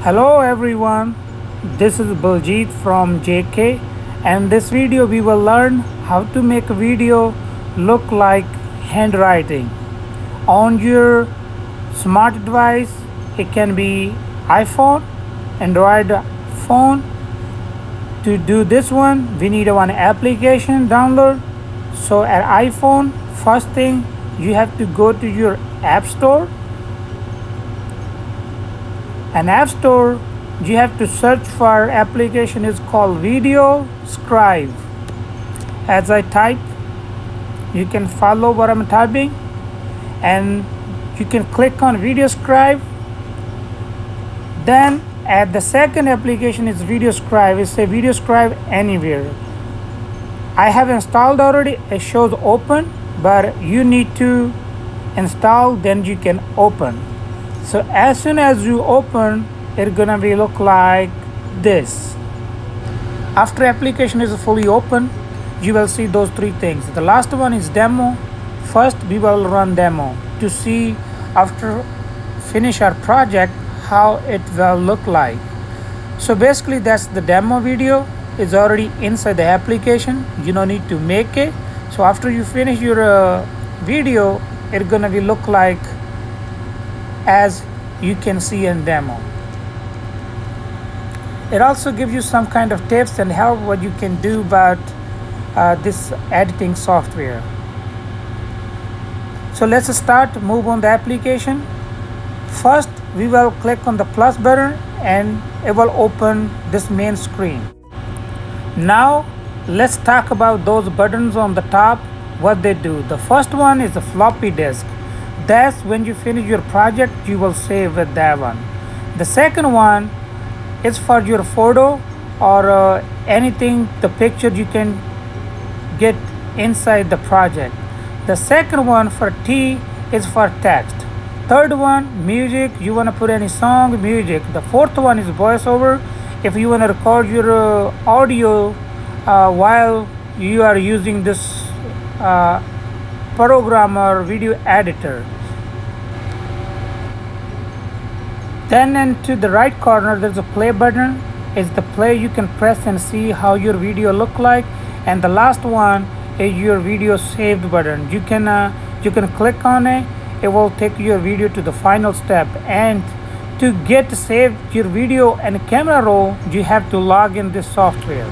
Hello everyone, this is Baljit from JK, and this video we will learn how to make a video look like handwriting on your smart device. It can be iPhone, Android phone. To do this one we need one application download. So at iPhone, first thing you have to go to your App Store. An App Store, you have to search for application is called Video Scribe. As I type, you can follow what I'm typing, and you can click on Video Scribe. Then at the second application is Video Scribe. It's a Video Scribe Anywhere. I have installed already. It shows open, but you need to install, then you can open. So as soon as you open, it's gonna be look like this. After application is fully open, you will see those three things. The last one is demo. First we will run demo to see after finish our project how it will look like. So basically that's the demo video. Is already inside the application. You don't need to make it. So after you finish your video, it's gonna be look like as you can see in demo. It also gives you some kind of tips and help what you can do about this editing software. So let's start, move on the application. First we will click on the plus button and it will open this main screen. Now let's talk about those buttons on the top, what they do. The first one is the floppy disk. That's when you finish your project, you will save with that one. The second one is for your photo or anything, the picture you can get inside the project. The second one for T is for text. Third one, music, you want to put any song, music. The fourth one is voiceover. If you want to record your audio while you are using this program or video editor. Then into the right corner there's a play button. It's the play, you can press and see how your video look like. And the last one is your video saved button. You can click on it. It will take your video to the final step. And to get saved your video and camera roll, you have to log in this software.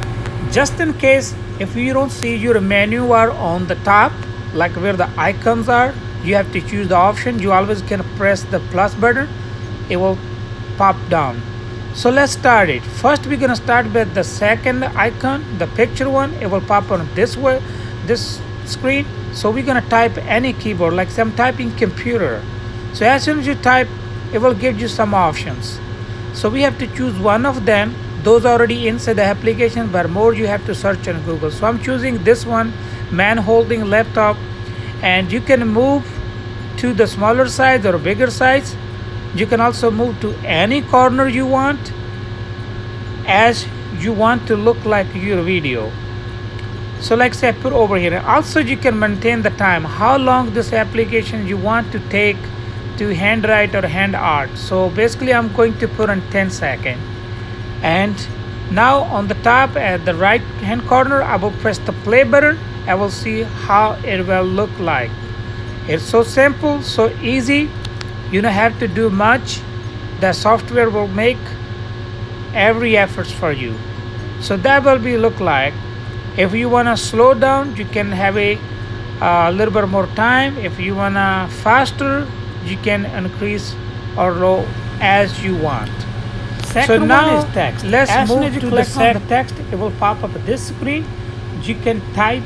Just in case if you don't see your menu bar on the top, like where the icons are, you have to choose the option. You always can press the plus button, it will pop down. So let's start it. First we're gonna start with the second icon, the picture one. It will pop on this way, this screen. So we're gonna type any keyboard, like some typing computer. So as soon as you type, it will give you some options. So we have to choose one of them. Those are already inside the application, but more you have to search on Google. So I'm choosing this one, man holding laptop. And you can move to the smaller size or bigger size. You can also move to any corner you want as you want to look like your video. So like say I put over here. Also you can maintain the time, how long this application you want to take to handwrite or hand art. So basically I'm going to put on 10 seconds. And now on the top at the right hand corner I will press the play button. I will see how it will look like. It's so simple, so easy. You don't have to do much. The software will make every effort for you. So that will be look like. If you want to slow down, you can have a little bit more time. If you want to faster, you can increase or low as you want. Second so now one is text. Let's move to the second text. It will pop up this screen. You can type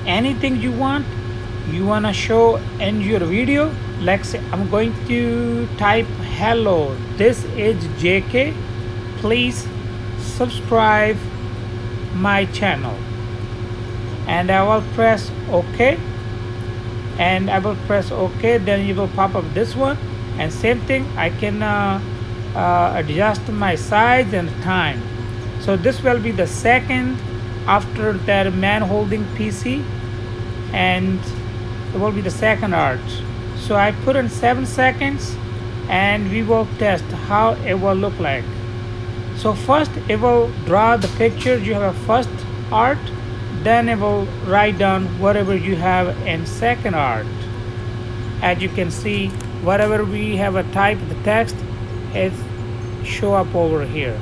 anything you want to show in your video. Like say I'm going to type hello, this is JK, please subscribe my channel, and I will press OK, and I will press OK. Then you will pop up this one, and same thing I can adjust my size and time. So this will be the second after that man holding PC, and it will be the second art. So I put in 7 seconds and we will test how it will look like. So first it will draw the picture you have a first art, then it will write down whatever you have in second art. As you can see, whatever we have a type the text is show up over here.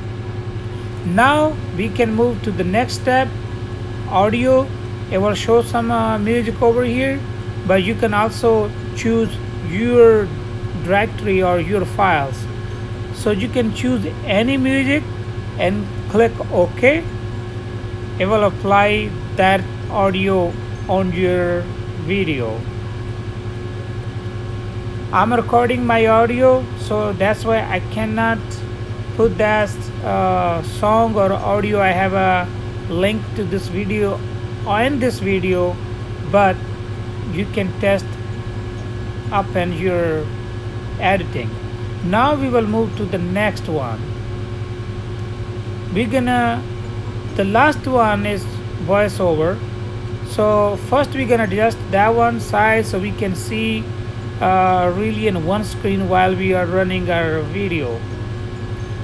Now we can move to the next step, audio. It will show some music over here, but you can also choose your directory or your files. So you can choose any music and click OK. It will apply that audio on your video. I'm recording my audio, so that's why I cannot put that song or audio. I have a link to this video on this video, but you can test up in your editing. Now we will move to the next one. The last one is voiceover. So first we're gonna adjust that one size so we can see really in one screen while we are running our video.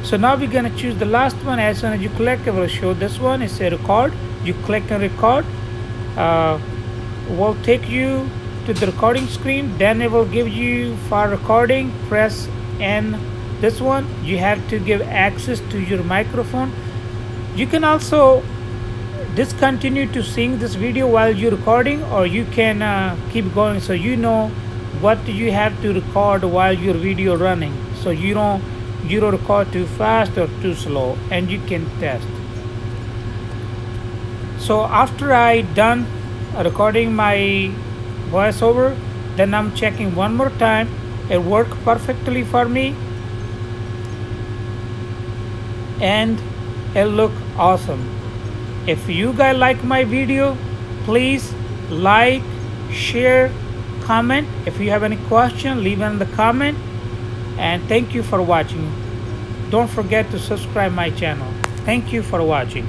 So now we're gonna choose the last one. As soon as you click, it will show this one. It says record. You click and record. Will take you to the recording screen. Then it will give you for recording. Press N. This one you have to give access to your microphone. You can also discontinue to sing this video while you're recording, or you can keep going so you know what you have to record while your video running, so you don't record too fast or too slow, and you can test. So after I done recording my voiceover, then I'm checking one more time. It worked perfectly for me and it looked awesome. If you guys like my video, please like, share, comment. If you have any question, leave it in the comment. And thank you for watching. Don't forget to subscribe my channel. Thank you for watching.